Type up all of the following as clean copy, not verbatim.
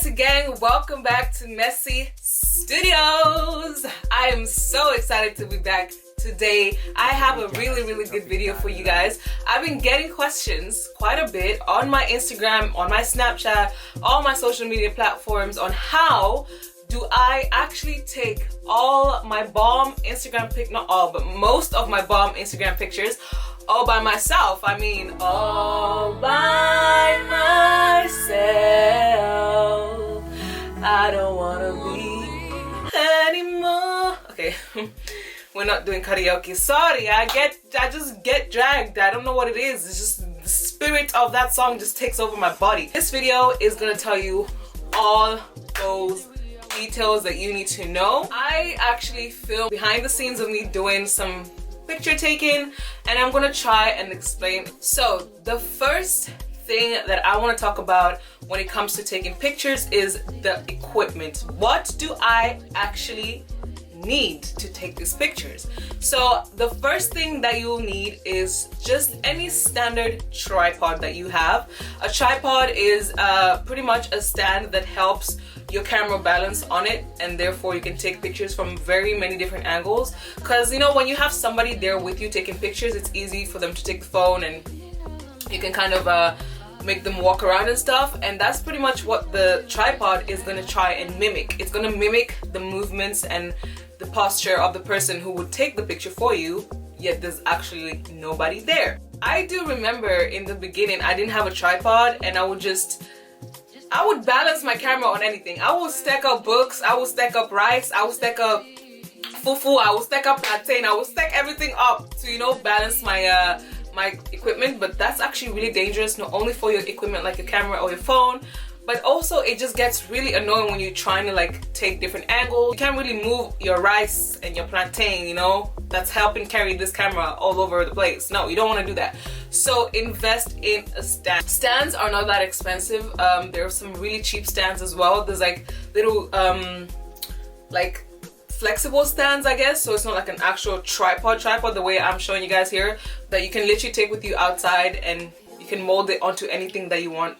Messy gang, welcome back to Messy Studios. I am so excited to be back today. I have a really good video for you guys. I've been getting questions quite a bit on my Instagram, on my Snapchat, all my social media platforms on how do I actually take all my bomb Instagram not all, but most of my bomb Instagram pictures all by myself. I mean, all by myself. I don't wanna be anymore. Okay, we're not doing karaoke. Sorry, I just get dragged. I don't know what it is. It's just the spirit of that song just takes over my body. This video is gonna tell you all those details that you need to know. I actually filmed behind the scenes of me doing some picture taking, and I'm gonna try and explain. So the first thing that I want to talk about when it comes to taking pictures is the equipment. What do I actually need to take these pictures? So the first thing that you'll need is just any standard tripod that you have. A tripod is pretty much a stand that helps your camera balance on it, and therefore you can take pictures from very many different angles, because you know when you have somebody there with you taking pictures, it's easy for them to take the phone and you can kind of make them walk around and stuff. And that's pretty much what the tripod is going to try and mimic. It's going to mimic the movements and the posture of the person who would take the picture for you, yet there's actually nobody there. I do remember in the beginning I didn't have a tripod, and I would balance my camera on anything. I would stack up books, I would stack up rice, I would stack up fufu, I would stack up plantain, I would stack everything up to, you know, balance my my equipment. But that's actually really dangerous, not only for your equipment like your camera or your phone, but also it just gets really annoying when you're trying to like take different angles. You can't really move your rice and your plantain, you know, that's helping carry this camera all over the place. No, you don't want to do that. So invest in a stand. Stands are not that expensive. There are some really cheap stands as well. There's like little like flexible stands, I guess, so it's not like an actual tripod the way I'm showing you guys here, that you can literally take with you outside and you can mold it onto anything that you want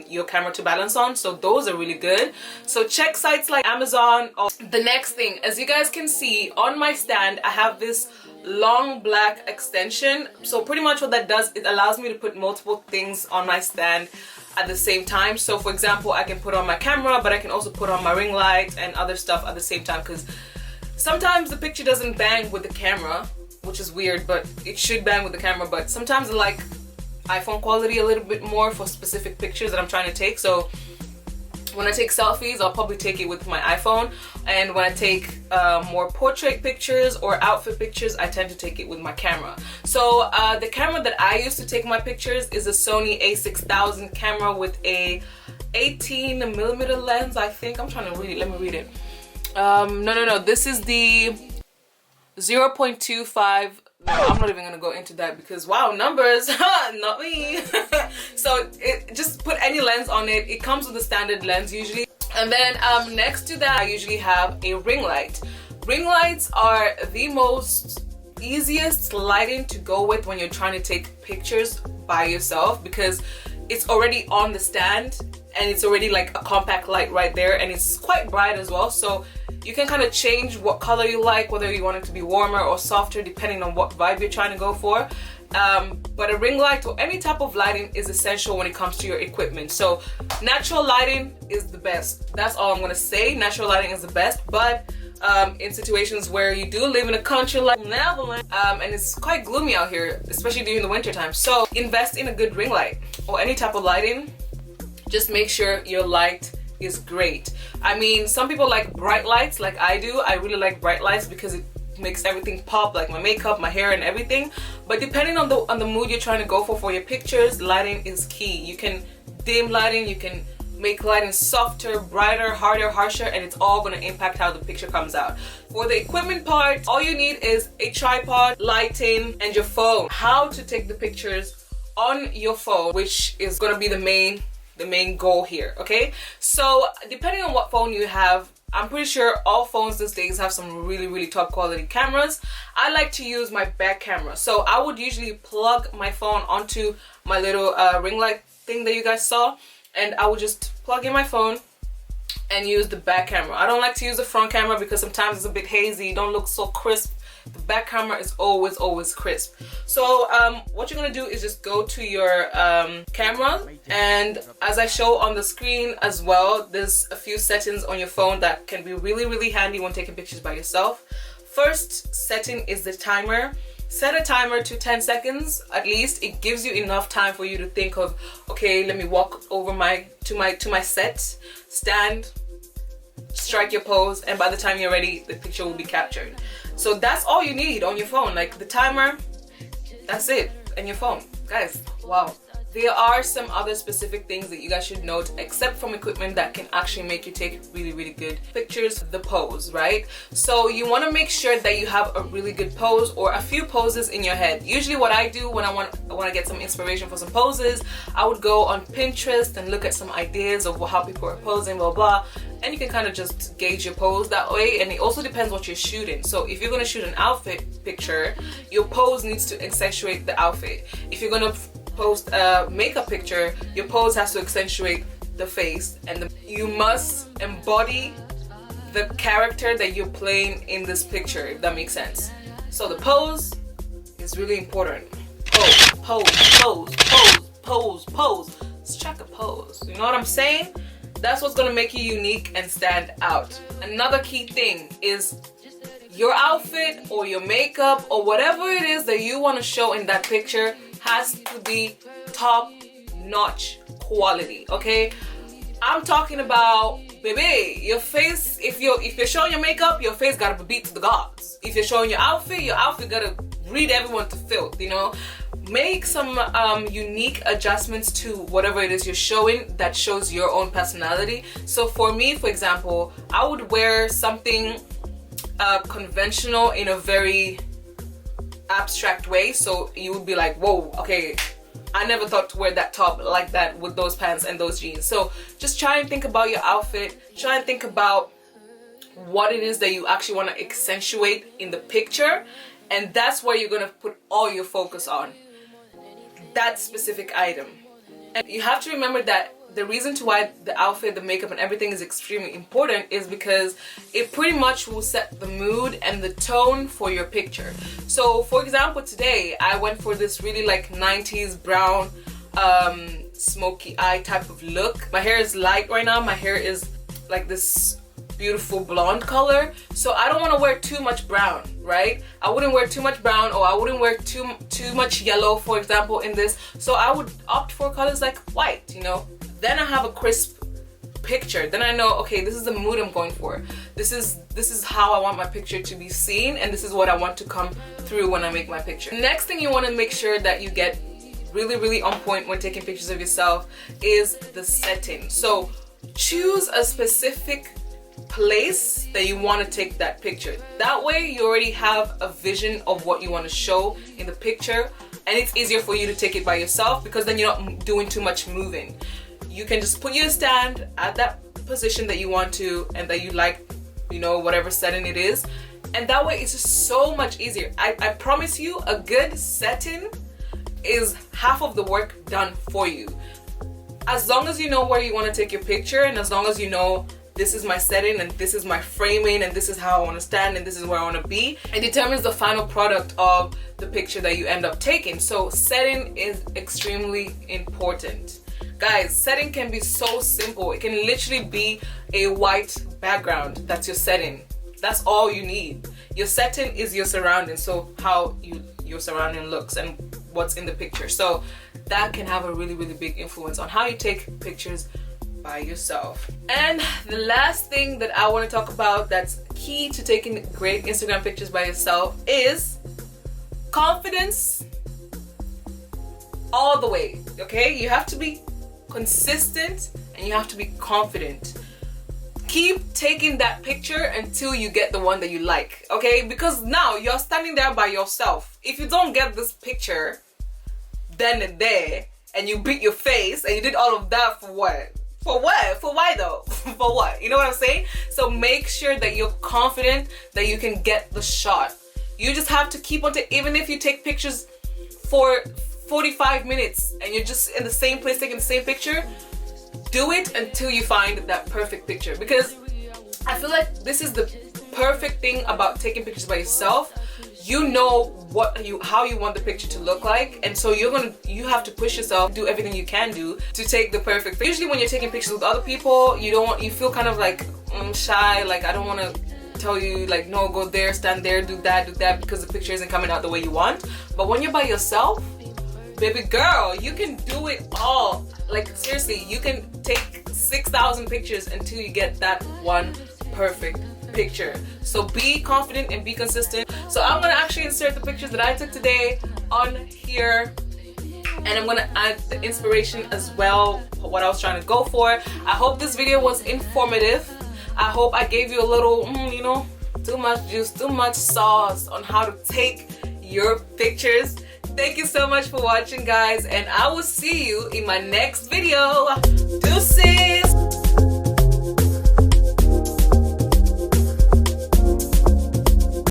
your camera to balance on. So those are really good. So check sites like Amazon. The next thing, as you guys can see on my stand, I have this long black extension. So pretty much what that does, it allows me to put multiple things on my stand at the same time. So for example, I can put on my camera, but I can also put on my ring light and other stuff at the same time, because sometimes the picture doesn't bang with the camera, which is weird, but it should bang with the camera. But sometimes I like iPhone quality a little bit more for specific pictures that I'm trying to take. So when I take selfies, I'll probably take it with my iPhone, and when I take more portrait pictures or outfit pictures, I tend to take it with my camera. So the camera that I use to take my pictures is a Sony a6000 camera with a 18mm lens, I think. I'm trying to read it. Let me read it. No. This is the 0.25. No, I'm not even gonna go into that because wow, numbers, not me. So just put any lens on it. It comes with a standard lens usually. And then next to that, I usually have a ring light. Ring lights are the most easiest lighting to go with when you're trying to take pictures by yourself, because it's already on the stand and it's already like a compact light right there, and it's quite bright as well. So you can kind of change what color you like, whether you want it to be warmer or softer depending on what vibe you're trying to go for. But a ring light or any type of lighting is essential when it comes to your equipment. So natural lighting is the best. That's all I'm gonna say. Natural lighting is the best, but in situations where you do live in a country like Netherlands, and it's quite gloomy out here, especially during the winter time, so invest in a good ring light or any type of lighting. Just make sure your light is great. I mean, some people like bright lights like I do. I really like bright lights because it makes everything pop, like my makeup, my hair, and everything. But depending on the mood you're trying to go for your pictures, lighting is key. You can dim lighting, you can make lighting softer, brighter, harder, harsher, and it's all going to impact how the picture comes out. For the equipment part, all you need is a tripod, lighting, and your phone. How to take the pictures on your phone, which is going to be the main goal here. Okay, so depending on what phone you have, I'm pretty sure all phones these days have some really top quality cameras. I like to use my back camera, so I would usually plug my phone onto my little ring light thing that you guys saw, and I would just plug in my phone and use the back camera. I don't like to use the front camera because sometimes it's a bit hazy, don't look so crisp. The back camera is always crisp. So what you're gonna do is just go to your camera, and as I show on the screen as well, there's a few settings on your phone that can be really handy when taking pictures by yourself. First setting is the timer. Set a timer to 10 seconds at least. It gives you enough time for you to think of, okay, let me walk over to my set, stand, strike your pose, and by the time you're ready, the picture will be captured. So that's all you need on your phone, like the timer, that's it, and your phone. Guys, wow. There are some other specific things that you guys should note, except from equipment that can actually make you take really good pictures. The pose, right? So you want to make sure that you have a really good pose or a few poses in your head. Usually what I do when I want to get some inspiration for some poses, I would go on Pinterest and look at some ideas of how people are posing, blah blah, and you can kind of just gauge your pose that way. And it also depends what you're shooting. So if you're going to shoot an outfit picture, your pose needs to accentuate the outfit. If you're going to post a makeup picture, your pose has to accentuate the face, and you must embody the character that you're playing in this picture, if that makes sense. So the pose is really important. Pose. Strike a pose. You know what I'm saying? That's what's gonna make you unique and stand out. Another key thing is your outfit or your makeup or whatever it is that you want to show in that picture has to be top-notch quality, okay? I'm talking about, baby, your face, if you're showing your makeup, your face gotta be beat to the gods. If you're showing your outfit gotta read everyone to filth, you know? Make some unique adjustments to whatever it is you're showing that shows your own personality. So for me, for example, I would wear something conventional in a very abstract way, so you would be like, whoa, okay, I never thought to wear that top like that with those pants and those jeans. So just try and think about your outfit, try and think about what it is that you actually want to accentuate in the picture, and that's where you're going to put all your focus on that specific item. And you have to remember that the reason to why the outfit, the makeup, and everything is extremely important is because it pretty much will set the mood and the tone for your picture. So for example, today I went for this really like 90s brown smoky eye type of look. My hair is light right now. My hair is like this beautiful blonde color, so I don't want to wear too much brown, right? I wouldn't wear too much brown, or I wouldn't wear too much yellow, for example, in this. So I would opt for colors like white, you know. Then I have a crisp picture. Then I know, okay, this is the mood I'm going for. This is how I want my picture to be seen, and this is what I want to come through when I make my picture. Next thing you want to make sure that you get really on point when taking pictures of yourself is the setting. So choose a specific place that you want to take that picture. That way you already have a vision of what you want to show in the picture, and it's easier for you to take it by yourself because then you're not doing too much moving. You can just put your stand at that position that you want to and that you like, you know, whatever setting it is, and that way it's just so much easier. I promise you, a good setting is half of the work done for you. As long as you know where you want to take your picture, and as long as you know this is my setting and this is my framing and this is how I want to stand and this is where I want to be, it determines the final product of the picture that you end up taking. So setting is extremely important. Guys, setting can be so simple. It can literally be a white background. That's your setting. That's all you need. Your setting is your surrounding, so how your surrounding looks and what's in the picture. So that can have a really big influence on how you take pictures by yourself. And the last thing that I want to talk about that's key to taking great Instagram pictures by yourself is confidence all the way. Okay, you have to be consistent and you have to be confident. Keep taking that picture until you get the one that you like, okay? Because now you're standing there by yourself. If you don't get this picture then and there, and you beat your face and you did all of that for what? For what? For why though? For what? You know what I'm saying? So make sure that you're confident that you can get the shot. You just have to keep on even if you take pictures for 45 minutes and you're just in the same place taking the same picture, do it until you find that perfect picture, because I feel like this is the perfect thing about taking pictures by yourself. You know how you want the picture to look like, and so you have to push yourself, do everything you can do to take the perfect picture. Usually when you're taking pictures with other people, you feel kind of like shy, like I don't want to tell you like, no, go there, stand there, do that, because the picture isn't coming out the way you want. But when you're by yourself, baby girl, you can do it all. Like seriously, you can take 6,000 pictures until you get that one perfect picture. So be confident and be consistent. So I'm gonna actually insert the pictures that I took today on here, and I'm gonna add the inspiration as well, what I was trying to go for. I hope this video was informative. I hope I gave you a little, too much juice, too much sauce on how to take your pictures. Thank you so much for watching, guys, and I will see you in my next video. Deuces!